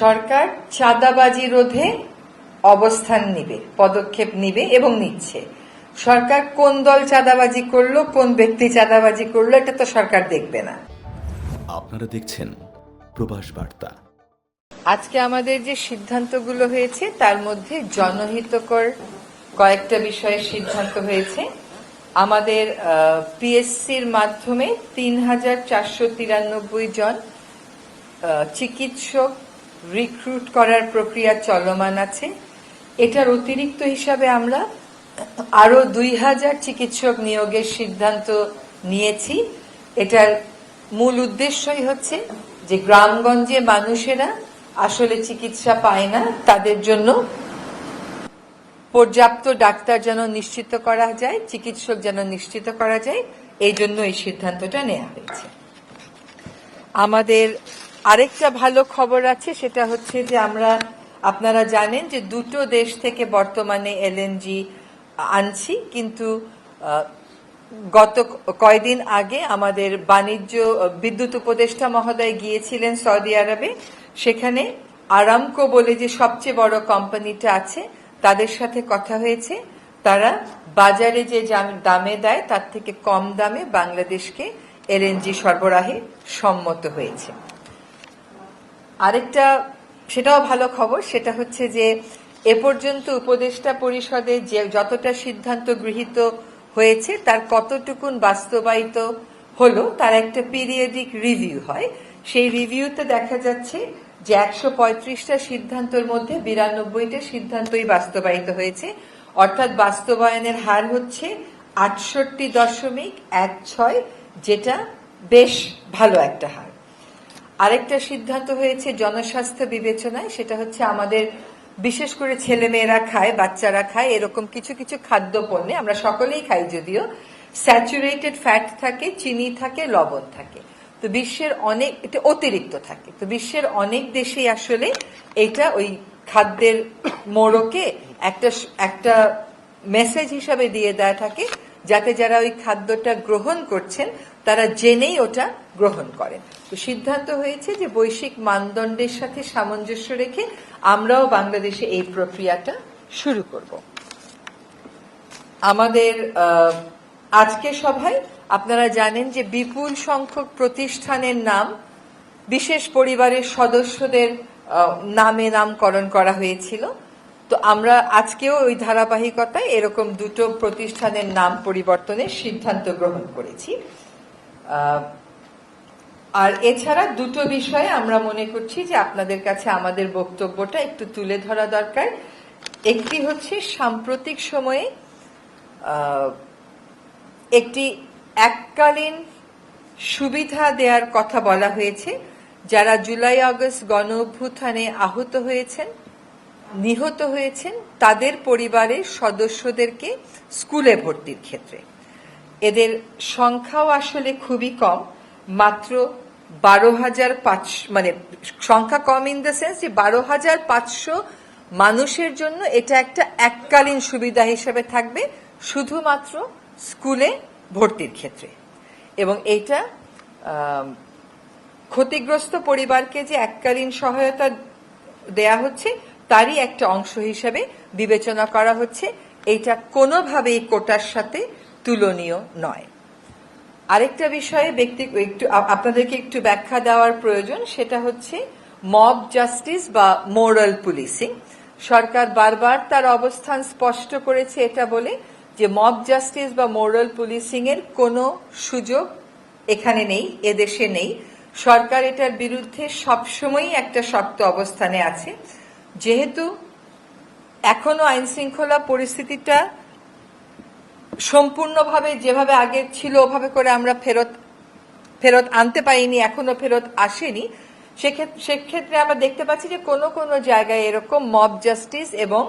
সরকার চাঁদাবাজি রোধে অবস্থান নিবে, পদক্ষেপ নিবে এবং নিচ্ছে। সরকার কোন দল চাঁদাবাজি করলো, কোন ব্যক্তি চাঁদাবাজি করলো, এটা তো সরকার দেখবে না। আপনারা দেখছেন প্রবাস বার্তা। আজকে আমাদের যে সিদ্ধান্তগুলো হয়েছে তার মধ্যে জনহিতকর কয়েকটা বিষয়ের সিদ্ধান্ত হয়েছে। আমাদের পিএসসির মাধ্যমে ৩,৪৯৩ জন চিকিৎসক রিক্রুট করার প্রক্রিয়া চলমান আছে। এটার অতিরিক্ত হিসাবে আমরা আরো ২,০০০ চিকিৎসক নিয়োগের সিদ্ধান্ত নিয়েছি। এটার মূল উদ্দেশ্যই হচ্ছে যে গ্রামগঞ্জে মানুষেরা আসলে চিকিৎসা পায় না, তাদের জন্য পর্যাপ্ত ডাক্তার যেন নিশ্চিত করা যায়, চিকিৎসক যেন নিশ্চিত করা যায়, এই জন্য এই সিদ্ধান্তটা নেওয়া হয়েছে। আমাদের আরেকটা ভালো খবর আছে, সেটা হচ্ছে যে আপনারা জানেন যে দুটো দেশ থেকে বর্তমানে এলএনজি আনছি, কিন্তু গত কয়দিন আগে আমাদের বাণিজ্য বিদ্যুৎ উপদেষ্টা মহোদয় গিয়েছিলেন সৌদি আরবে। সেখানে আরামকো বলে যে সবচেয়ে বড় কোম্পানিটা আছে, তাদের সাথে কথা হয়েছে। তারা বাজারে যে দামে দেয় তার থেকে কম দামে বাংলাদেশকে এলএনজি সরবরাহে সম্মত হয়েছে। আরেকটা সেটাও ভালো খবর, সেটা হচ্ছে যে এ পর্যন্ত উপদেষ্টা পরিষদে যে যতটা সিদ্ধান্ত গৃহীত হয়েছে তার কতটুকুন বাস্তবায়িত হলো তার একটা পিরিয়ডিক রিভিউ হয়। সেই রিভিউতে দেখা যাচ্ছে যে ১৩৫টা সিদ্ধান্তের মধ্যে ৯২টা সিদ্ধান্তই বাস্তবায়িত হয়েছে, অর্থাৎ বাস্তবায়নের হার হচ্ছে ৬৮.16, যেটা বেশ ভালো একটা হার। আরেকটা সিদ্ধান্ত হয়েছে জনস্বাস্থ্য বিবেচনায়, সেটা হচ্ছে আমাদের বিশেষ করে ছেলেমেয়েরা খায়, বাচ্চারা খায়, এরকম কিছু কিছু খাদ্য পণ্যে, আমরা সকলেই খাই যদিও, স্যাচুরেটেড ফ্যাট থাকে, চিনি থাকে, লবণ থাকে, তো বিশ্বের অনেক, এটা অতিরিক্ত থাকে, তো বিশ্বের অনেক দেশেই আসলে এটা ওই খাদ্যের মোড়কে একটা মেসেজ হিসাবে দিয়ে দেয়া থাকে, যাতে যারা ওই খাদ্যটা গ্রহণ করছেন তারা জেনেই ওটা গ্রহণ করেন। তো সিদ্ধান্ত হয়েছে যে বৈশ্বিক মানদণ্ডের সাথে সামঞ্জস্য রেখে আমরাও বাংলাদেশে এই প্রক্রিয়াটা শুরু করব। আমাদের আজকে সভায় আপনারা জানেন যে বিপুল সংখ্যক প্রতিষ্ঠানের নাম বিশেষ পরিবারের সদস্যদের নামে নামকরণ করা হয়েছিল। তো আমরা আজকেও ওই ধারাবাহিকতায় এরকম দুটো প্রতিষ্ঠানের নাম পরিবর্তনের সিদ্ধান্ত গ্রহণ করেছি। আর এছাড়া দুটো বিষয়ে আমরা মনে করছি যে আপনাদের কাছে আমাদের বক্তব্যটা একটু তুলে ধরা দরকার। একটি হচ্ছে সাম্প্রতিক সময়ে একটি এককালীন সুবিধা দেওয়ার কথা বলা হয়েছে যারা জুলাই আগস্ট গণ অভ্যুত্থানে আহত হয়েছেন, নিহত হয়েছেন, তাদের পরিবারের সদস্যদেরকে স্কুলে ভর্তির ক্ষেত্রে। এদের সংখ্যাও আসলে খুবই কম, মাত্র ১২,৫০০, মানে সংখ্যা কম ইন দ্য সেন্স যে ১২,৫০০ মানুষের জন্য এটা একটা এককালীন সুবিধা হিসেবে থাকবে, শুধুমাত্র স্কুলে ভর্তির ক্ষেত্রে। এবং এইটা ক্ষতিগ্রস্ত পরিবারকে যে এককালীন সহায়তা দেয়া হচ্ছে তারই একটা অংশ হিসেবে বিবেচনা করা হচ্ছে। এইটা কোনোভাবেই কোটার সাথে তুলনীয় নয়। আরেকটা বিষয়ে আপনাদেরকে একটু ব্যাখ্যা দেওয়ার প্রয়োজন, সেটা হচ্ছে মব জাস্টিস বা মোরাল পুলিশিং। সরকার বারবার তার অবস্থান স্পষ্ট করেছে এটা বলে যে মব জাস্টিস বা মোরাল পুলিশিং এর কোনো সুযোগ এখানে নেই, এদেশে নেই। সরকার এটার বিরুদ্ধে সবসময়ই একটা শক্ত অবস্থানে আছে। যেহেতু এখনো আইন শৃঙ্খলা পরিস্থিতিটা সম্পূর্ণভাবে যেভাবে আগে ছিল ওভাবে করে আমরা ফেরত আনতে পারিনি, এখনো ফেরত আসেনি, সেক্ষেত্রে আমরা দেখতে পাচ্ছি যে কোনো কোনো জায়গায় এরকম মব জাস্টিস এবং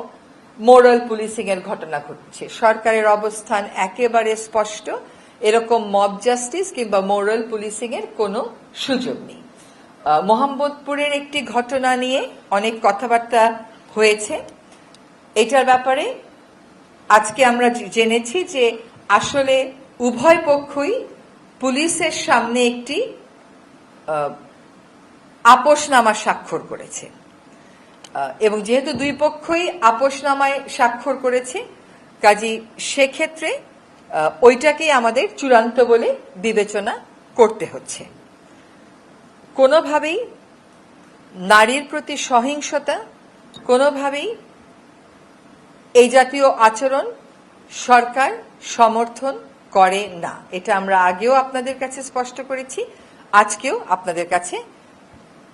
মোরাল পুলিশিং এর ঘটনা ঘটছে। সরকারের অবস্থান একেবারে স্পষ্ট, এরকম মব জাস্টিস কিংবা মোরাল পুলিশিং এর কোনো সুযোগ নেই। মোহাম্মদপুরের একটি ঘটনা নিয়ে অনেক কথাবার্তা হয়েছে। এটার ব্যাপারে আজকে আমরা জেনেছি যে আসলে উভয় পক্ষই পুলিশের সামনে একটি আপোষনামা স্বাক্ষর করেছে। এবং যেহেতু দুই পক্ষই আপোষনামায় স্বাক্ষর করেছে, কাজী সেক্ষেত্রে ওইটাকেই আমাদের চূড়ান্ত বলে বিবেচনা করতে হচ্ছে। কোনোভাবেই নারীর প্রতি সহিংসতা, কোনোভাবেই এই জাতীয় আচরণ সরকার সমর্থন করে না। এটা আমরা আগেও আপনাদের কাছে স্পষ্ট করেছি, আজকেও আপনাদের কাছে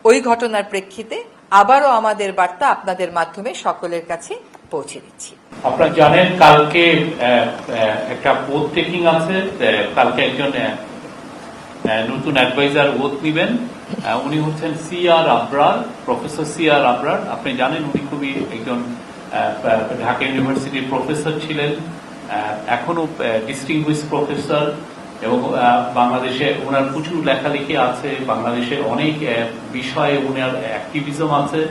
ওই ঘটনার প্রেক্ষিতে আবারও আমাদের বার্তা আপনাদের মাধ্যমে সকলের কাছে পৌঁছে দিচ্ছি। আপনারা জানেন কালকে একটা ওথ টেকিং আছে, কালকে একজন নতুন অ্যাডভাইজার ওথ নিবেন। উনি হচ্ছেন CR Abrar, professor CR Abrar. আপনি জানেন উনি খুবই একজন ঢাকা ইউনিভার্সিটির প্রফেসর ছিলেন, এখনো ডিস্টিংগুইশ প্রফেসর, এবং বাংলাদেশে ওনার প্রচুর লেখালেখি আছে, বাংলাদেশের অনেক বিষয়ে ওনার অ্যাক্টিভিজম আছে।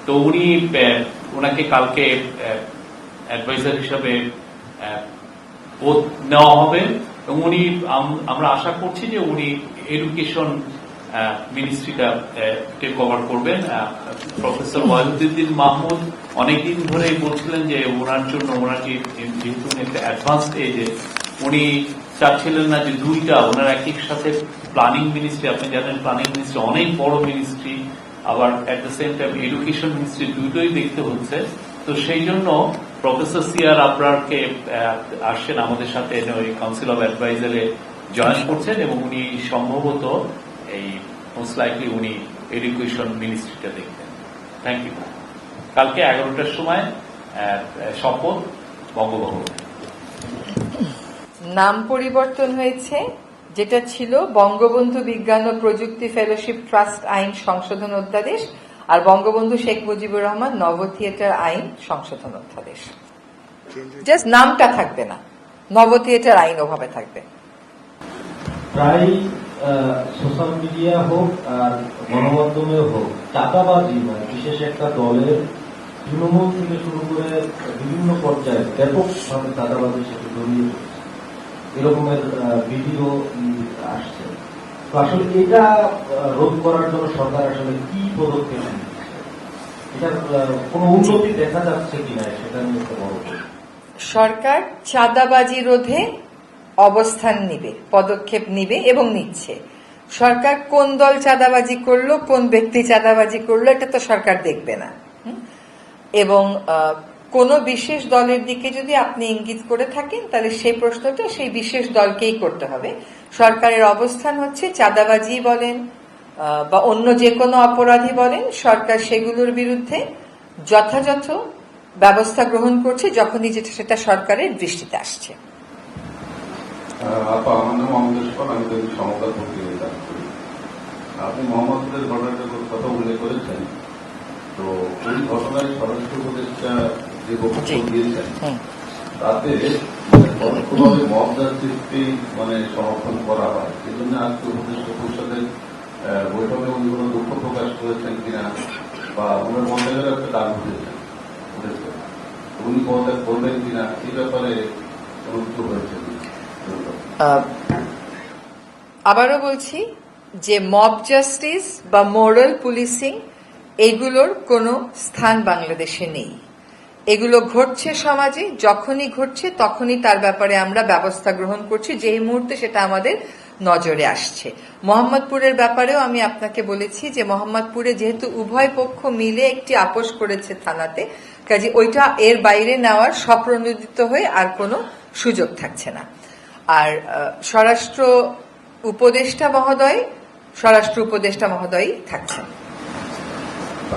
তো উনি ওনাকে কালকে অ্যাডভাইজার হিসাবে ওথ নেওয়া হবে, এবং উনি আমরা আশা করছি যে উনি এডুকেশন মিনিস্ট্রিটা টেক ওভার করবেন। প্রফেসর ওয়াহিদুদ্দিন মাহমুদ অনেকদিন ধরে বলছিলেন যে ওনার জন্য, ওনাকে যেহেতু একটা অ্যাডভান্স এজে, উনি চাচ্ছিলেন না যে দুইটা ওনার একই সাথে প্ল্যানিং মিনিস্ট্রি, আপনি জানেন প্ল্যানিং মিনিস্ট্রি অনেক বড় মিনিস্ট্রি, আবার at the same time education ministry, দুটোই দেখতে হচ্ছে। তো সেই জন্য প্রফেসর সিআর আবরারকে আসছেন আমাদের সাথে, ওই কাউন্সিল অফ অ্যাডভাইজারে জয়েন করছেন, এবং উনি সম্ভবত এই মোস্ট লাইকলি উনি এডুকেশন মিনিস্ট্রিটা দেখবেন। Thank you. কালকে 11টার সময় শপথ বঙ্গভবন। নাম পরিবর্তন হয়েছে, যেটা ছিল বঙ্গবন্ধু বিজ্ঞান ও প্রযুক্তি ফেলোশিপ ট্রাস্ট আইন সংশোধন অধ্যাদেশ, আর বঙ্গবন্ধু শেখ মুজিবুর রহমান নব থিয়েটার আইন সংশোধন অধ্যাদেশ। জাস্ট নামটা থাকবে না, নব থিয়েটার আইন ওভাবে থাকবে। প্রায় সোশ্যাল মিডিয়া হোক আর গণমাধ্যমে হোক, চাঁদাবাজি মানে বিশেষ একটা দলের তৃণমূল থেকে শুরু করে বিভিন্ন পর্যায়ে ব্যাপকভাবে চাঁদাবাজির সাথে জড়িয়ে পড়েছে, এরকমের ভিডিও আসছে। তো আসলে এটা রোধ করার জন্য সরকার আসলে কি পদক্ষেপ নিচ্ছে, এটার কোনো উন্নতি দেখা যাচ্ছে কিনা সেটা নিয়ে একটা বড় প্রশ্ন। সরকার চাঁদাবাজি রোধে অবস্থান নিবে, পদক্ষেপ নিবে এবং নিচ্ছে। সরকার কোন দল চাঁদাবাজি করলো, কোন ব্যক্তি চাঁদাবাজি করলো, এটা তো সরকার দেখবে না। এবং কোন বিশেষ দলের দিকে যদি আপনি ইঙ্গিত করে থাকেন, তাহলে সেই প্রশ্নটা সেই বিশেষ দলকেই করতে হবে। সরকারের অবস্থান হচ্ছে চাঁদাবাজি বলেন বা অন্য যে কোনো অপরাধী বলেন, সরকার সেগুলোর বিরুদ্ধে যথাযথ ব্যবস্থা গ্রহণ করছে যখনই সেটা সরকারের দৃষ্টিতে আসছে। আমার নাম মোহাম্মদ ইসফাক, আমি যদি সমকাল পত্রিকায় কাজ করি। আপনি মোহাম্মদপুরের ঘটনাটার কথা উল্লেখ করেছেন, তো ওই ঘটনায় স্বরাষ্ট্র উপদেষ্টা যে বক্তব্য দিয়েছেন তাতে পরোক্ষভাবে মব জাস্টিসকে মানে সমর্থন করা হয়। সেই জন্য আজকে উপদেষ্টা পরিষদের বৈঠকে উনি কোনো দুঃখ প্রকাশ করেছেন কিনা, বা ওনার মন্তব্যের একটা দাগ উঠেছেন, উনি পদত্যাগ করবেন কিনা, এই ব্যাপারে কোনো কিছু হয়েছে। আবারও বলছি যে মব জাস্টিস বা মোরাল পুলিশিং এগুলোর কোনো স্থান বাংলাদেশে নেই। এগুলো ঘটছে সমাজে, যখনই ঘটছে তখনই তার ব্যাপারে আমরা ব্যবস্থা গ্রহণ করছি, যেই মুহূর্তে সেটা আমাদের নজরে আসছে। মোহাম্মদপুরের ব্যাপারেও আমি আপনাকে বলেছি যে মোহাম্মদপুরে যেহেতু উভয় পক্ষ মিলে একটি আপোষ করেছে থানাতে, কাজে ওইটা এর বাইরে নেওয়ার স্বপ্রণোদিত হয়ে আর কোনো সুযোগ থাকছে না। আর স্বরাষ্ট্র উপদেষ্টা মহোদয় থাকছেন।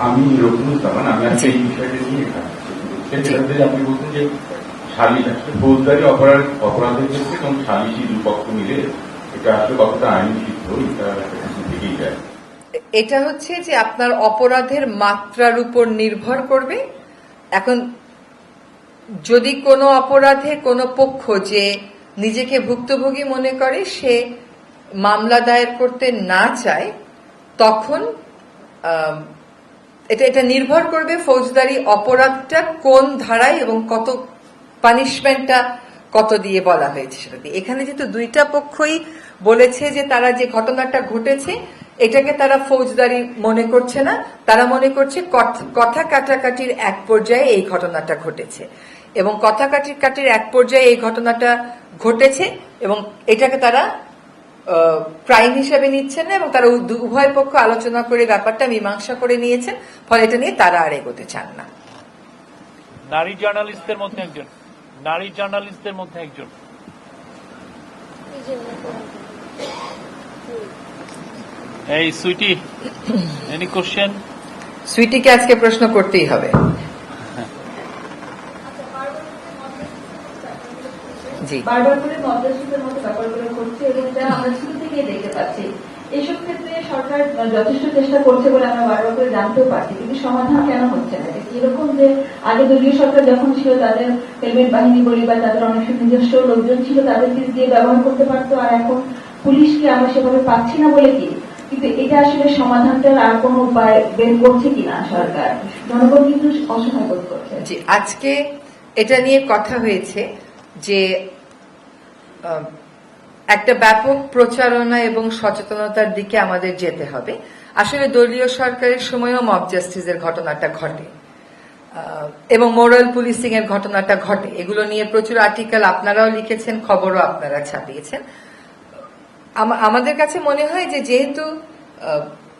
আমি রবীন্দ্রনাথ, আমি আজকে এই বিষয়টা নিয়ে আপনি বলছেন যে ফৌজদারি অপরাধের ক্ষেত্রে এবং সালিশি দুপক্ষ মিলে এটা আসলে কতটা আইন সিদ্ধ, এটা থেকেই যায়। এটা হচ্ছে যে আপনার অপরাধের মাত্রার উপর নির্ভর করবে। এখন যদি কোনো অপরাধে কোনো পক্ষ যে নিজেকে ভুক্তভোগী মনে করে, সে মামলা দায়ের করতে না চায়, তখন এটা নির্ভর করবে ফৌজদারি অপরাধটা কোন ধারায় এবং কত পানিশমেন্টটা কত দিয়ে বলা হয়েছে সেটা দিয়ে। এখানে যেহেতু দুইটা পক্ষই বলেছে যে তারা যে ঘটনাটা ঘটেছে এটাকে তারা ফৌজদারি মনে করছে না, তারা মনে করছে কথা কাটাকাটির এক পর্যায়ে এই ঘটনাটা ঘটেছে এবং কথা কাটির এক পর্যায়ে এই ঘটনাটা ঘটেছে এবং এটাকে তারা ক্রাইম হিসেবে নিচ্ছেন না এবং তারা উভয় পক্ষ আলোচনা করে ব্যাপারটা মীমাংসা করে নিয়েছেন, ফলে এটা নিয়ে তারা আর এগোতে চান না। নারী জার্নালিস্টদের মধ্যে একজন এই সুইটি, এনি কোশ্চেন? সুইটিকে আজকে প্রশ্ন করতেই হবে। জি, বারবার করে মধ্যস্থতার মতো ব্যাপারগুলো করছে এবং যা আমরা শুরু থেকে দেখতে পাচ্ছি এইসব ক্ষেত্রে সরকার যথেষ্ট চেষ্টা করছে বলে আমরা বারবার করে জানতেও পারছি, কিন্তু সমাধান কেন হচ্ছে না? এরকম যে আগে দলীয় সরকার যখন ছিল তাদের হেলমেট বাহিনী বলি বা তাদের অনেক নিজস্ব লোকজন ছিল, তাদেরকে দিয়ে ব্যবহার করতে পারতো, আর এখন পুলিশকে আমরা সেভাবে পাচ্ছি না বলে কি? কিন্তু এটা আসলে সমাধানটার আর কোনো উপায় বের করছে কিনা সরকার? জনগণ কিন্তু অসহায় বোধ করছে। জি, আজকে এটা নিয়ে কথা হয়েছে যে একটা ব্যাপক প্রচারণা এবং সচেতনতার দিকে আমাদের যেতে হবে। আসলে দলীয় সরকারের সময়ও মব জাস্টিসের ঘটনাটা ঘটে এবং মোরাল পুলিশিং এর ঘটনাটা ঘটে। এগুলো নিয়ে প্রচুর আর্টিকেল আপনারাও লিখেছেন, খবরও আপনারা ছাপিয়েছেন। আমাদের কাছে মনে হয় যে যেহেতু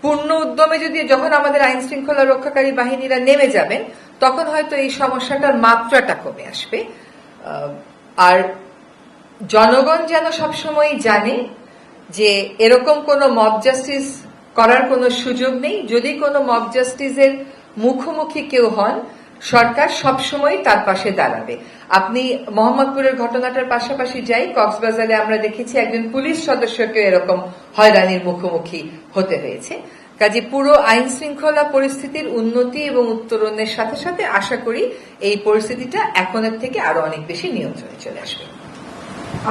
পূর্ণ উদ্যমে যদি যখন আমাদের আইন শৃঙ্খলা রক্ষাকারী বাহিনীরা নেমে যাবেন, তখন হয়তো এই সমস্যাটার মাত্রাটা কমে আসবে। আর জনগণ যেন সবসময় জানে যে এরকম কোনো মব জাস্টিস করার কোনো সুযোগ নেই। যদি কোনো মব জাস্টিসের মুখোমুখি কেউ হন, সরকার সবসময় তার পাশে দাঁড়াবে। আপনি মোহাম্মদপুরের ঘটনাটার পাশাপাশি যাই, কক্সবাজারে আমরা দেখেছি একজন পুলিশ সদস্যকে এরকম হয়রানির মুখোমুখি হতে হয়েছে। কাজে পুরো আইন শৃঙ্খলা পরিস্থিতির উন্নতি এবং উত্তরণের সাথে সাথে আশা করি এই পরিস্থিতিটা এখনের থেকে আরো অনেক বেশি নিয়ন্ত্রণে চলে আসবে।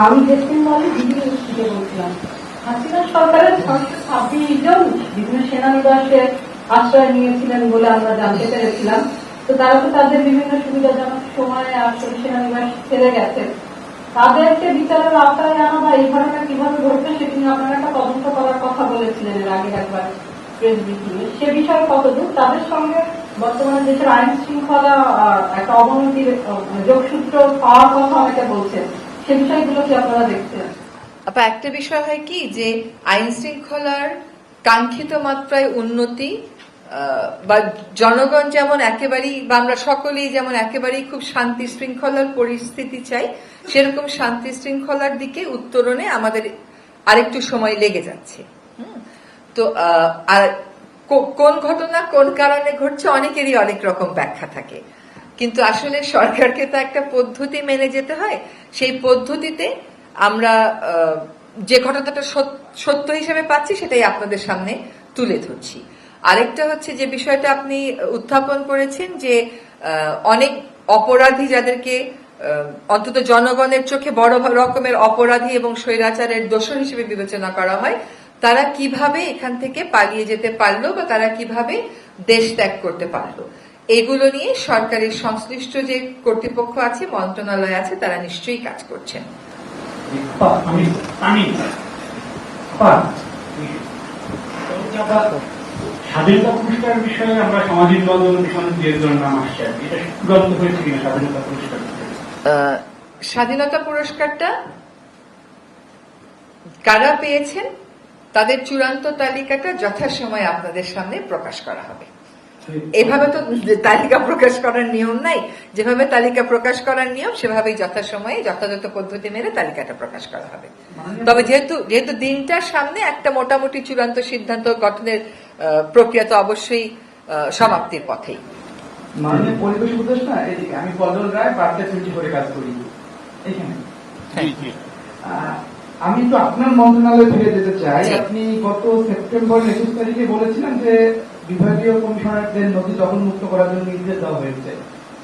আমি দেখতেন বলে বিভিন্ন থেকে বলছিলাম, হাসিনা সরকারের 626 জন বিভিন্ন সেনানিবাসে আশ্রয় নিয়েছিলেন বলে আমরা জানতে পেরেছিলাম। তো তারা তো তাদের বিভিন্ন সুবিধাজনক সময়ে আসলে সেনানিবাস ছেড়ে গেছে, তাদেরকে বিচারের আওতায় আনা বা এই ঘটনা কিভাবে ঘটবে সেটি নিয়ে আপনারা একটা তদন্ত করার কথা বলেছিলেন এর আগে একবার প্রেস ব্রিফিংয়ে। সে বিষয়ে কতদূর তাদের সঙ্গে বর্তমানে দেশের আইন শৃঙ্খলা একটা অবনতির যোগসূত্র পাওয়ার কথা অনেকে বলছেন, সে বিষয়গুলো কি আপনারা দেখছেন? আপা, একটা বিষয় হয় কি যে আইন শৃঙ্খলার কাঙ্ক্ষিত মাত্রায় উন্নতি বা জনগণ যেমন একেবারেই বা আমরা সকলেই যেমন একেবারেই খুব শান্তি শৃঙ্খলার পরিস্থিতি চাই, সেরকম শান্তি শৃঙ্খলার দিকে উত্তরণে আমাদের আরেকটু সময় লেগে যাচ্ছে। তো আর কোন ঘটনা কোন কারণে ঘটছে অনেকেরই অনেক রকম ব্যাখ্যা থাকে, কিন্তু আসলে সরকারকে তো একটা পদ্ধতি মেনে যেতে হয়। সেই পদ্ধতিতে আমরা যে ঘটনাটা সত্য হিসেবে পাচ্ছি সেটাই আপনাদের সামনে তুলে ধরছি। আরেকটা হচ্ছে যে বিষয়টা আপনি উত্থাপন করেছেন যে অনেক অপরাধী যাদেরকে অন্তত জনগণের চোখে বড় রকমের অপরাধী এবং স্বৈরাচারের দোষর হিসেবে বিবেচনা করা হয়, তারা কিভাবে এখান থেকে পালিয়ে যেতে পারলো বা তারা কিভাবে দেশ ত্যাগ করতে পারলো, এগুলো নিয়ে সরকারের সংশ্লিষ্ট যে কর্তৃপক্ষ আছে, মন্ত্রণালয় আছে, তারা নিশ্চয়ই কাজ করছেন। স্বাধীনতা পুরস্কার বিষয়ে আমরা সামাজিক আন্দোলন নাম আসছে, এটা চূড়ান্ত হয়েছে কিনা স্বাধীনতা পুরস্কার? স্বাধীনতা পুরস্কারটা কারা পেয়েছেন তাদের চূড়ান্ত তালিকাটা যথাসময়ে আপনাদের সামনে প্রকাশ করা হবে। এভাবে তো তালিকা প্রকাশ করার নিয়ম নাই, যেভাবে তালিকা প্রকাশ করার নিয়ম সেভাবেই যথাসময়ে যথাযথ পদ্ধতি মেনে তালিকাটা প্রকাশ করা হবে। তবে যেহেতু দিনটার সামনে একটা মোটামুটি চূড়ান্ত সিদ্ধান্ত গঠনের প্রক্রিয়া তো অবশ্যই সমাপ্তির পথেই। মাননীয় পরিবেশ উপদেষ্টা, আমি পল্লব রায়, বার্তা 24 কাজ করি এখানে। আমি তো আপনার মন্ত্রণালয়ে ফিরে যেতে চাই। আপনি গত সেপ্টেম্বর 21 তারিখে বলেছিলেন যে বিভাগীয় কমিশনারদের নদী দখল মুক্ত করার জন্য নির্দেশ দেওয়া হয়েছে।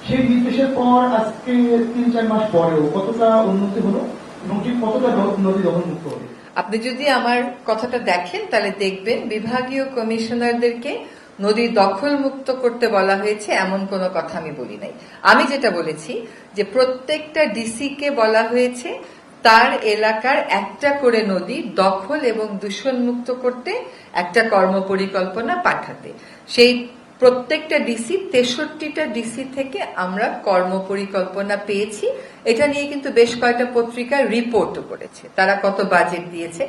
সেই নির্দেশের পর আজকে 3-4 মাস পরেও কতটা উন্নতি হলো এবং ঠিক কতটা নদী দখল মুক্ত হলো? আপনি যদি আমার কথাটা দেখেন তাহলে দেখবেন বিভাগীয় কমিশনারদেরকে নদী দখল মুক্ত করতে বলা হয়েছে এমন কোনো কথা আমি বলি নাই। আমি যেটা বলেছি যে প্রত্যেকটা ডিসি কে বলা হয়েছে তার এলাকার একটা করে নদী দখল এবং দূষণমুক্ত করতে একটা কর্মপরিকল্পনা পাঠাতে। সেই প্রত্যেকটা ডিসি 63টা ডিসি থেকে আমরা কর্মপরিকল্পনা পেয়েছি। এটা নিয়ে কিন্তু বেশ কয়েকটা পত্রিকায় রিপোর্টও করেছে তারা কত বাজেট দিয়েছে।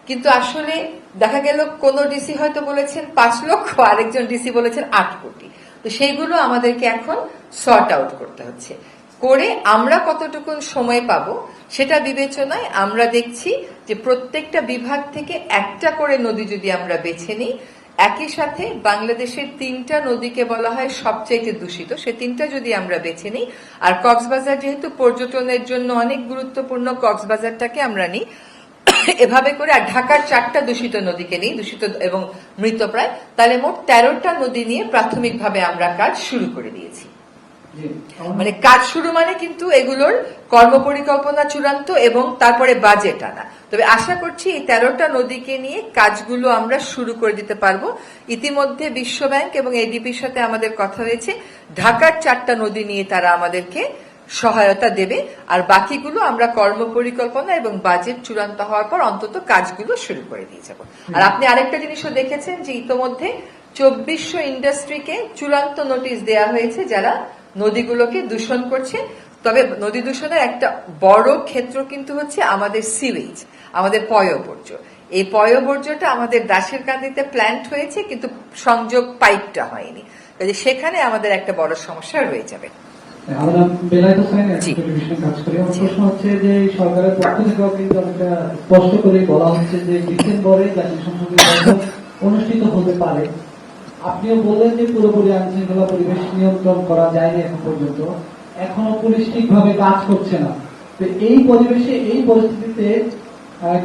কিন্তু আসলে দেখা গেল কোন ডিসি হয়তো বলেছেন 5 লক্ষ, আরেকজন ডিসি বলেছেন 8 কোটি। তো সেইগুলো আমাদেরকে এখন সর্ট আউট করতে হচ্ছে। করে আমরা কতটুকু সময় পাবো সেটা বিবেচনায় আমরা দেখছি যে প্রত্যেকটা বিভাগ থেকে একটা করে নদী যদি আমরা বেছে নিই, একই সাথে বাংলাদেশের 3টা নদীকে বলা হয় সবচেয়ে দূষিত, সে 3টা যদি আমরা বেছে নিই, আর কক্সবাজার যেহেতু পর্যটনের জন্য অনেক গুরুত্বপূর্ণ, কক্সবাজারটাকে আমরা নিই এভাবে করে, আর ঢাকার 4টা দূষিত নদীকে নিই, দূষিত এবং মৃতপ্রায়, তাহলে মোট 13টা নদী নিয়ে প্রাথমিকভাবে আমরা কাজ শুরু করে দিয়েছি। মানে কাজ শুরু মানে কিন্তু এগুলোর কর্মপরিকল্পনা চূড়ান্ত এবং তারপরে বাজেট আনা। তবে আশা করছি এই 13টা নদীকে নিয়ে কাজগুলো আমরা শুরু করে দিতে পারবো। ইতিমধ্যে বিশ্ব ব্যাংক এবং এডিপির সাথে আমাদের কথা হয়েছে, ঢাকার 4টা নদী নিয়ে তারা আমাদেরকে সহায়তা দেবে, আর বাকিগুলো আমরা কর্মপরিকল্পনা এবং বাজেট চূড়ান্ত হওয়ার পর অন্তত কাজগুলো শুরু করে দিয়ে যাব। আর আপনি আরেকটা জিনিসও দেখেছেন যে ইতোমধ্যে 2400 ইন্ডাস্ট্রিকে চূড়ান্ত নোটিশ দেওয়া হয়েছে যারা নদীগুলোকে দূষণ করছে। তবে নদী দূষণের একটা বড় ক্ষেত্র কিন্তু হচ্ছে আমাদের সিওয়েজ, আমাদের পয়ঃবর্জ্য। এই পয়ঃবর্জ্যটা আমাদের দাসের কান্দিতে প্ল্যান্ট হয়েছে কিন্তু সংযোগ পাইপটা হয়নি, কাজে সেখানে আমাদের একটা বড় সমস্যা রয়ে যাবে। আমরা বেলায়েত হোসেন টেলিভিশনে কাজ করি। আমার প্রশ্ন হচ্ছে যে সরকারের পক্ষ থেকেও কিন্তু অনেকটা স্পষ্ট করে বলা হচ্ছে যে ডিসেম্বরে জাতীয় সংসদ নির্বাচন অনুষ্ঠিত হতে পারে। আপনিও বললেন যে পুরোপুরি আইন শৃঙ্খলা পরিবেশ নিয়ন্ত্রণ করা যায়নি এখন পর্যন্ত, এখনো পুলিশ ঠিকভাবে কাজ করছে না। তো এই পরিবেশে, এই পরিস্থিতিতে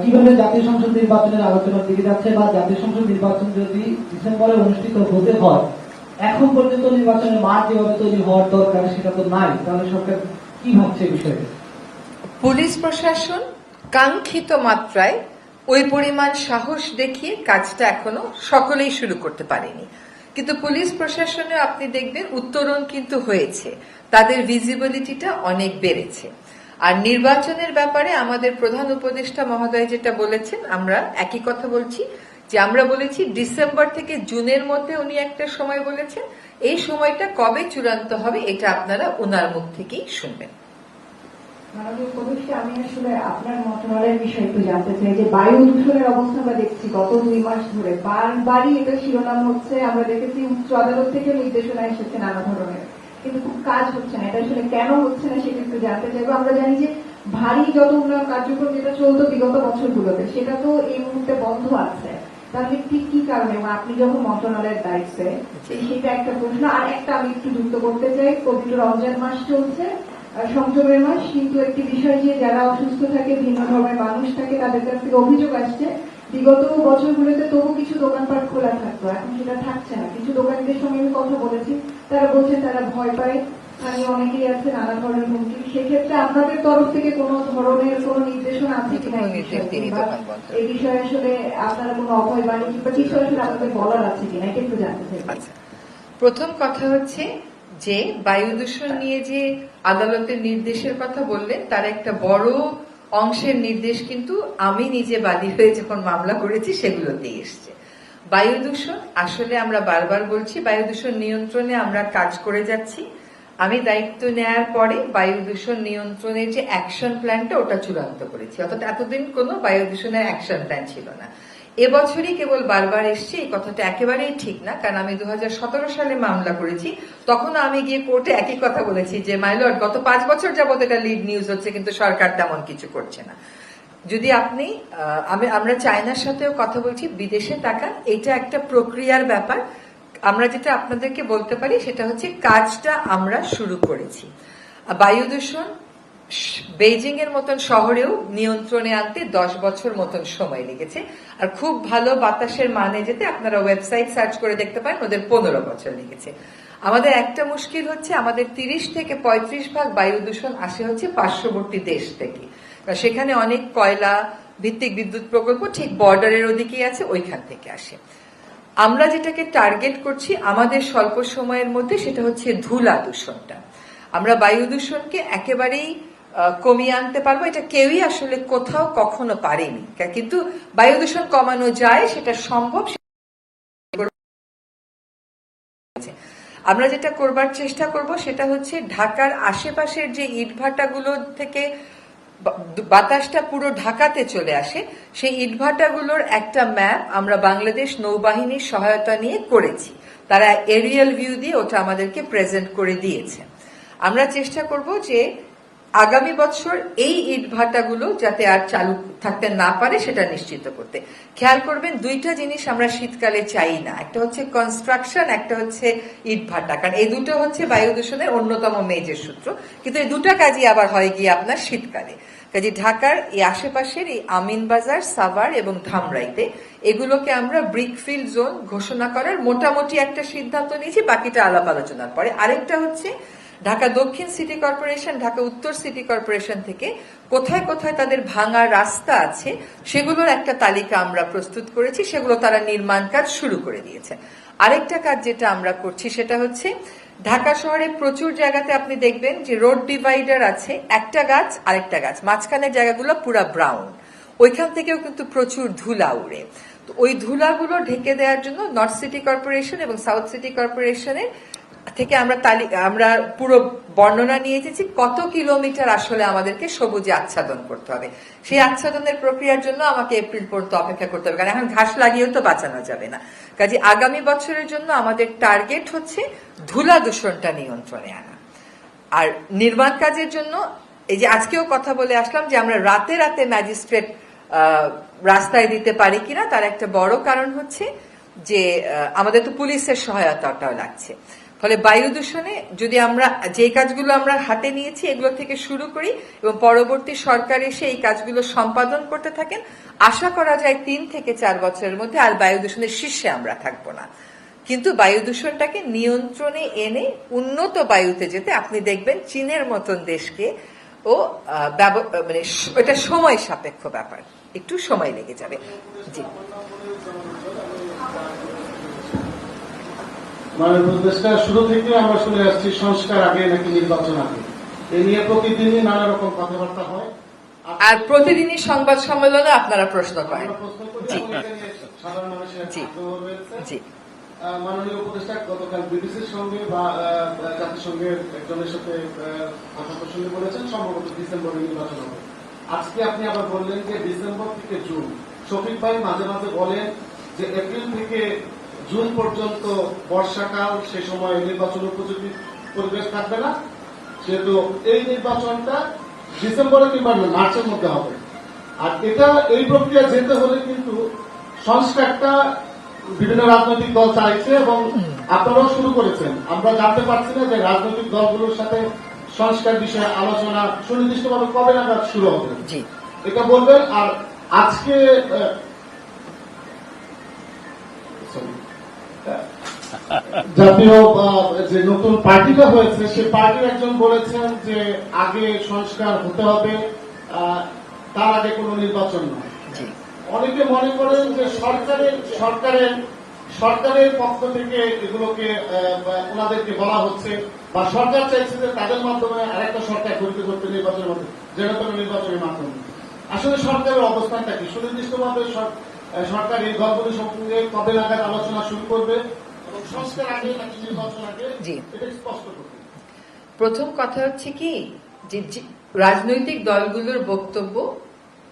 কিভাবে জাতীয় সংসদ নির্বাচনের আলোচনার দিকে যাচ্ছে, বা জাতীয় সংসদ নির্বাচন যদি ডিসেম্বরে অনুষ্ঠিত হতে হয়, এখন পর্যন্ত নির্বাচনের মাঠ যেভাবে তৈরি হওয়ার দরকার সেটা তো নাই, তাহলে সরকার কি ভাবছে বিষয়ে? পুলিশ প্রশাসন কাঙ্ক্ষিত মাত্রায় ওই পরিমাণ সাহস দেখিয়ে কাজটা এখনো সকলেই শুরু করতে পারেনি। কিন্তু পুলিশ প্রশাসনে আপনি দেখবেন উত্তরণ কিন্তু হয়েছে, তাদের ভিজিবিলিটিটা অনেক বেড়েছে। আর নির্বাচনের ব্যাপারে আমাদের প্রধান উপদেষ্টা মহোদয় যেটা বলেছেন, আমরা একই কথা বলছি, যে আমরা বলেছি ডিসেম্বর থেকে জুনের মধ্যে উনি একটা সময় বলেছেন, এই সময়টা কবে চূড়ান্ত হবে এটা আপনারা ওনার মুখ থেকেই শুনবেন। মাননীয় উপদেষ্টা, আমি আসলে আপনার মন্ত্রণালয়ের বিষয়ে একটু জানতে চাই যে বায়ু দূষণের অবস্থা আমরা দেখছি গত 2 মাস ধরে বারবারই এটা শিরোনাম হচ্ছে, আমরা দেখেছি উচ্চ আদালত থেকে নির্দেশনা এসেছে নানা ধরনের, কিন্তু খুব কাজ হচ্ছে না। এটা আসলে কেন হচ্ছে না সেটা একটু জানতে চাইবো। আমরা জানি যে ভারী যত উন্নয়ন কার্যক্রম যেটা চলতো বিগত বছরগুলোতে সেটা তো এই মুহূর্তে বন্ধ আছে, তাহলে ঠিক কি কারণে? আপনি যখন মন্ত্রণালয়ের দায়িত্বে, সেটা একটা প্রশ্ন। আর একটা আমি একটু যুক্ত করতে চাই, পবিত্র রমজান মাস চলছে, সংযমের মাস, কিন্তু একটি বিষয় যে যারা অসুস্থ থাকে, ভিন্ন ধর্মের মানুষ থাকে, তাদের কাছ থেকে অভিযোগ আসছে বিগত বছরগুলোতে তবু কিছু দোকানপাট খোলা থাকতো, এখন সেটা থাকছে না। কিছু দোকানিদের সঙ্গে আমি কথা বলেছি, তারা বলছেন তারা ভয় পায়, স্থানীয় অনেকেই আছে নানা ধরনের হুমকি। সেক্ষেত্রে আপনাদের তরফ থেকে কোনো ধরনের কোনো নির্দেশনা আছে কিনা এই বিষয়ে? আসলে আপনারা কোনো অভয় বাণী কিংবা কিছু আসলে আপনাদের বলার আছে কিনা, এটা একটু জানতে চাই। প্রথম কথা হচ্ছে যে বায়ু দূষণ নিয়ে যে আদালতের নির্দেশের কথা বললেন, তার একটা বড় অংশের নির্দেশ কিন্তু আমি নিজে বাদী হয়ে যখন মামলা করেছি সেগুলোতেই এসছে। বায়ু দূষণ আসলে আমরা বারবার বলছি, বায়ু দূষণ নিয়ন্ত্রণে আমরা কাজ করে যাচ্ছি। আমি দায়িত্ব নেয়ার পরে বায়ু দূষণ নিয়ন্ত্রণের যে অ্যাকশন প্ল্যানটা ওটা চূড়ান্ত করেছি, অর্থাৎ এতদিন কোনো বায়ু দূষণের অ্যাকশন প্ল্যান ছিল না। এবছরই কেবল বারবার এসছে, এই কথাটা একেবারেই ঠিক না। কারণ আমি 2017 সালে মামলা করেছি, তখন আমি গিয়ে কোর্টে একই কথা বলেছি যে মাইলর্ড, গত 5 বছর যাবত এটা লিড নিউজ হচ্ছে কিন্তু সরকার তেমন কিছু করছে না। যদি আপনি আমরা চায়নার সাথেও কথা বলছি, বিদেশে তাকান, এটা একটা প্রক্রিয়ার ব্যাপার। আমরা যেটা আপনাদেরকে বলতে পারি সেটা হচ্ছে কাজটা আমরা শুরু করেছি। বায়ু দূষণ বেইজিং এর মতন শহরেও নিয়ন্ত্রণে আনতে 10 বছর মতন সময় লেগেছে, আর খুব ভালো বাতাসের মানে যেতে আপনারা ওয়েবসাইট সার্চ করে দেখতে পারেন, ওদের 15 বছর লেগেছে। আমাদের একটা মুশকিল হচ্ছে, আমাদের 30 থেকে 35% বায়ু দূষণ আসে হচ্ছে পার্শ্ববর্তী দেশ থেকে, সেখানে অনেক কয়লা ভিত্তিক বিদ্যুৎ প্রকল্প ঠিক বর্ডারের ওদিকেই আছে, ওইখান থেকে আসে। আমরা যেটাকে টার্গেট করছি আমাদের স্বল্প সময়ের মধ্যে, সেটা হচ্ছে ধুলা দূষণটা। আমরা বায়ু দূষণকে একেবারেই কমিয়ে আনতে পারবো, এটা কেউই আসলে কোথাও কখনো পারেনি। কিন্তু বায়ু দূষণ কমানো যায়, সেটা সম্ভব। আমরা যেটা করবার চেষ্টা করব সেটা হচ্ছে ঢাকার আশেপাশের যে ইটভাটাগুলো থেকে বাতাসটা পুরো ঢাকাতে চলে আসে, সেই ইটভাটাগুলোর একটা ম্যাপ আমরা বাংলাদেশ নৌবাহিনীর সহায়তা নিয়ে করেছি। তারা এরিয়াল ভিউ দিয়ে ওটা আমাদেরকে প্রেজেন্ট করে দিয়েছে। আমরা চেষ্টা করব যে আগামী বছর এই ইটভাটাগুলো যাতে আর চালু থাকতে না পারে সেটা নিশ্চিত করতে। খেয়াল করবেন, দুইটা জিনিস আমরা শীতকালে চাই না, একটা হচ্ছে কনস্ট্রাকশন, একটা হচ্ছে ইটভাটা, কারণ এই দুটো হচ্ছে বায়ু দূষণের অন্যতম মেজর সূত্র। কিন্তু এই দুটা কাজই আবার হয় গিয়ে আপনার শীতকালে। কাজে ঢাকার এই আশেপাশের এই আমিনবাজার, সাভার এবং ধামরাইতে এগুলোকে আমরা ব্রিকফিল্ড জোন ঘোষণা করার মোটামুটি একটা সিদ্ধান্ত নিয়েছি, বাকিটা আলাপ আলোচনার পরে। আরেকটা হচ্ছে ঢাকা দক্ষিণ সিটি কর্পোরেশন, ঢাকা উত্তর সিটি কর্পোরেশন থেকে কোথায় কোথায় তাদের ভাঙা রাস্তা আছে সেগুলোর একটা তালিকা আমরা প্রস্তুত করেছি, সেগুলো তারা নির্মাণ কাজ শুরু করে দিয়েছে। আরেকটা কাজ যেটা আমরা করছি সেটা হচ্ছে ঢাকা শহরে প্রচুর জায়গাতে আপনি দেখবেন যে রোড ডিভাইডার আছে, একটা গাছ আরেকটা গাছ, মাঝখানের জায়গাগুলো পুরা ব্রাউন, ওইখান থেকেও কিন্তু প্রচুর ধুলা উড়ে। তো ওই ধুলাগুলো ঢেকে দেওয়ার জন্য নর্থ সিটি কর্পোরেশন এবং সাউথ সিটি কর্পোরেশনের থেকে আমরা পুরো বর্ণনা নিয়ে এসেছি কত কিলোমিটার আসলে আমাদেরকে সবুজে আচ্ছাদন করতে হবে। সেই আচ্ছাদনের প্রক্রিয়ার জন্য আমাকে এপ্রিল পর্যন্ত অপেক্ষা করতে হবে, কারণ এখন ঘাস লাগিয়েও তো বাঁচানো যাবে না। কাজে আগামী বছরের জন্য আমাদের টার্গেট হচ্ছে ধুলা দূষণটা নিয়ন্ত্রণে আনা। আর নির্মাণ কাজের জন্য এই যে আজকেও কথা বলে আসলাম যে আমরা রাতে রাতে ম্যাজিস্ট্রেট রাস্তায় দিতে পারি কিনা, তার একটা বড় কারণ হচ্ছে যে আমাদের তো পুলিশের সহায়তাটাও লাগছে। ফলে বায়ু দূষণে যদি আমরা যে কাজগুলো আমরা হাতে নিয়েছি এগুলো থেকে শুরু করি এবং পরবর্তী সরকার এসে এই কাজগুলো সম্পাদন করতে থাকেন, আশা করা যায় 3 থেকে 4 বছরের মধ্যে আর বায়ু দূষণের শীর্ষে আমরা থাকবো না। কিন্তু বায়ু দূষণটাকে নিয়ন্ত্রণে এনে উন্নত বায়ুতে যেতে আপনি দেখবেন চীনের মতন দেশকে ও মানে এটা সময় সাপেক্ষ ব্যাপার, একটু সময় লেগে যাবে। জি, দেশটা শুরু থেকে আমরা শুনে আসছি সংস্কার আগে নাকি নির্বাচন আগে, এ নিয়ে প্রতিদিনই নানা রকম কথাবার্তা হয়। আর প্রতিদিনই সংবাদ সম্মেলনে আপনারা প্রশ্ন করেন। জি সাধারণ মানুষের জি, মাননীয় উপদেষ্টা গতকাল বিবিসির সঙ্গে বা জাতিসংঘের একজনের সাথে কথা প্রসঙ্গে বলেছেন সম্ভবত ডিসেম্বরে নির্বাচন হবে। আজকে আপনি আবার বললেন যে ডিসেম্বর থেকে জুন। শফিক ভাই মাঝে মাঝে বলেন যে এপ্রিল থেকে জুন পর্যন্ত বর্ষাকাল, সে সময় নির্বাচন উপযোগী পরিবেশ থাকবে না, সেহেতু এই নির্বাচনটা ডিসেম্বরে কিংবা মার্চের মধ্যে হবে। আর এটা এই প্রক্রিয়া যেতে হলে কিন্তু সংস্কারটা বিভিন্ন রাজনৈতিক দল চাইছে এবং আপনারাও শুরু করেছেন। আমরা জানতে পারছি না যে রাজনৈতিক দলগুলোর সাথে সংস্কার বিষয়ে আলোচনা সুনির্দিষ্টভাবে কবে নাগাদ শুরু হবে, এটা বলবেন। আর আজকে জাতীয় যে নতুন পার্টিটা হয়েছে সে পার্টির একজন বলেছেন যে আগে সংস্কার হতে হবে, তার আগে কোনো নির্বাচন নয়। অনেকে মনে করেন যে সরকারের পক্ষ থেকে এগুলোকে ওনাদেরকে বলা হচ্ছে বা সরকার চাইছে যে তাদের মাধ্যমে আরেকটা সরকার গঠিত করতে নির্বাচনের মধ্যে, যেটা কোনো নির্বাচনের মাধ্যমে। আসলে সরকারের অবস্থানটা কি? সুনির্দিষ্টভাবে সরকার এই দলগুলির সঙ্গে কবে নাগাদ আলোচনা শুরু করবে এবং সংস্কার আগে নাকি নির্বাচন আগে, এটা স্পষ্ট করবে। প্রথম কথা হচ্ছে কি যে রাজনৈতিক দলগুলোর বক্তব্য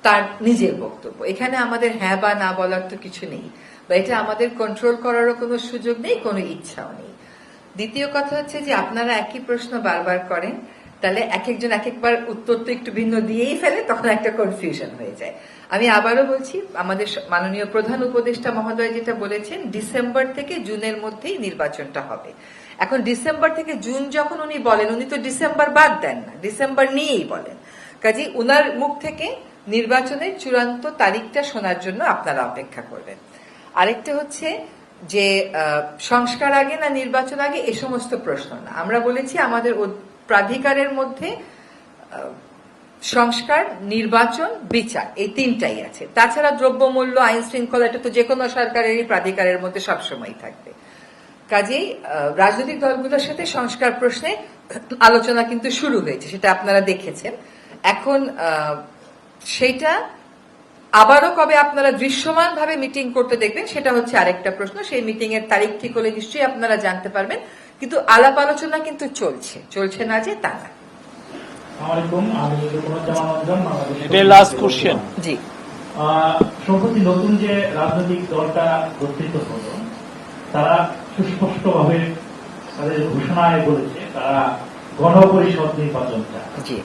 তার নিজের বক্তব্য, এখানে আমাদের হ্যাঁ বা না বলার তো কিছু নেই, বা এটা আমাদের কন্ট্রোল করারও কোনো সুযোগ নেই, কোনো ইচ্ছাও নেই। দ্বিতীয় কথা হচ্ছে যে আপনারা একই প্রশ্ন বারবার করেন, তাহলে এক একজন এক একবার উত্তর তো একটু ভিন্ন দিয়েই ফেলে, তখন একটা কনফিউশন হয়ে যায়। আমি আবারও বলছি, আমাদের মাননীয় প্রধান উপদেষ্টা মহোদয় যেটা বলেছেন ডিসেম্বর থেকে জুনের মধ্যেই নির্বাচনটা হবে। এখন ডিসেম্বর থেকে জুন যখন উনি বলেন, উনি তো ডিসেম্বর বাদ দেন না, ডিসেম্বর নিয়েই বলেন। কাজে উনার মুখ থেকে নির্বাচনের চূড়ান্ত তারিখটা শোনার জন্য আপনারা অপেক্ষা করবেন। আরেকটা হচ্ছে যে সংস্কার আগে না নির্বাচন আগে, এ সমস্ত প্রশ্ন না। আমরা বলেছি আমাদের প্রাধিকারের মধ্যে সংস্কার, নির্বাচন, বিচার, এই 3টাই আছে। তাছাড়া দ্রব্যমূল্য, আইন শৃঙ্খলা, এটা তো যে কোনো সরকারেরই প্রাধিকারের মধ্যে সবসময় থাকবে। কাজেই রাজনৈতিক দলগুলোর সাথে সংস্কার প্রশ্নে আলোচনা কিন্তু শুরু হয়েছে, সেটা আপনারা দেখেছেন। এখন সেইটা আবারও কবে আপনারা দৃশ্যমানভাবে মিটিং করতে দেখবেন সেটা হচ্ছে আরেকটা প্রশ্ন। সেই মিটিং এর তারিখ ঠিক হলে নিশ্চয়ই আপনারা জানতে পারবেন, কিন্তু আলাপ আলোচনা কিন্তু চলছে না যে তা না। এটাই লাস্ট কোশ্চেন। জি, সম্প্রতি নতুন যে রাজনৈতিক দলটা গঠিত হলো তারা সুস্পষ্টভাবে তাদের ঘোষণায় বলেছে তারা গণপরিষদ নির্বাচন চায়, জি,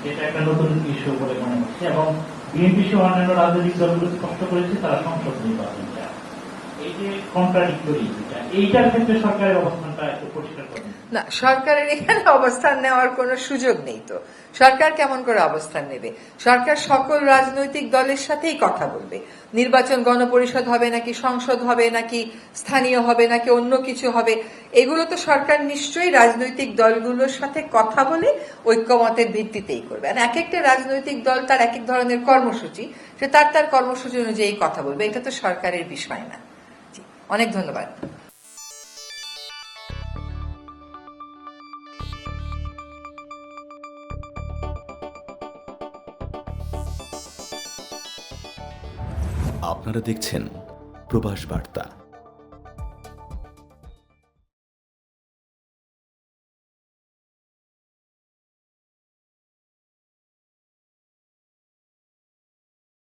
যেটা একটা নতুন ইস্যু বলে মনে হচ্ছে, এবং বিএনপি সহ অন্যান্য রাজনৈতিক দলগুলো স্পষ্ট করেছে তারা সংসদ নির্বাচন চায়। এই যে কন্ট্রাডিক্টরি, এইটার ক্ষেত্রে সরকারের অবস্থানটা একটু পরিষ্কার করেন। না, সরকারের এখানে অবস্থান নেওয়ার কোনো সুযোগ নেই। তো সরকার কেমন করে অবস্থান নেবে? সরকার সকল রাজনৈতিক দলের সাথেই কথা বলবে। নির্বাচন গণপরিষদ হবে নাকি সংসদ হবে নাকি স্থানীয় হবে নাকি অন্য কিছু হবে, এগুলো তো সরকার নিশ্চয়ই রাজনৈতিক দলগুলোর সাথে কথা বলে ঐক্যমতের ভিত্তিতেই করবে। আর এক একটা রাজনৈতিক দল তার এক এক ধরনের কর্মসূচি, সে তার কর্মসূচি অনুযায়ী কথা বলবে, এটা তো সরকারের বিষয় না। জি, অনেক ধন্যবাদ। আপনারা দেখছেন প্রবাস বার্তা।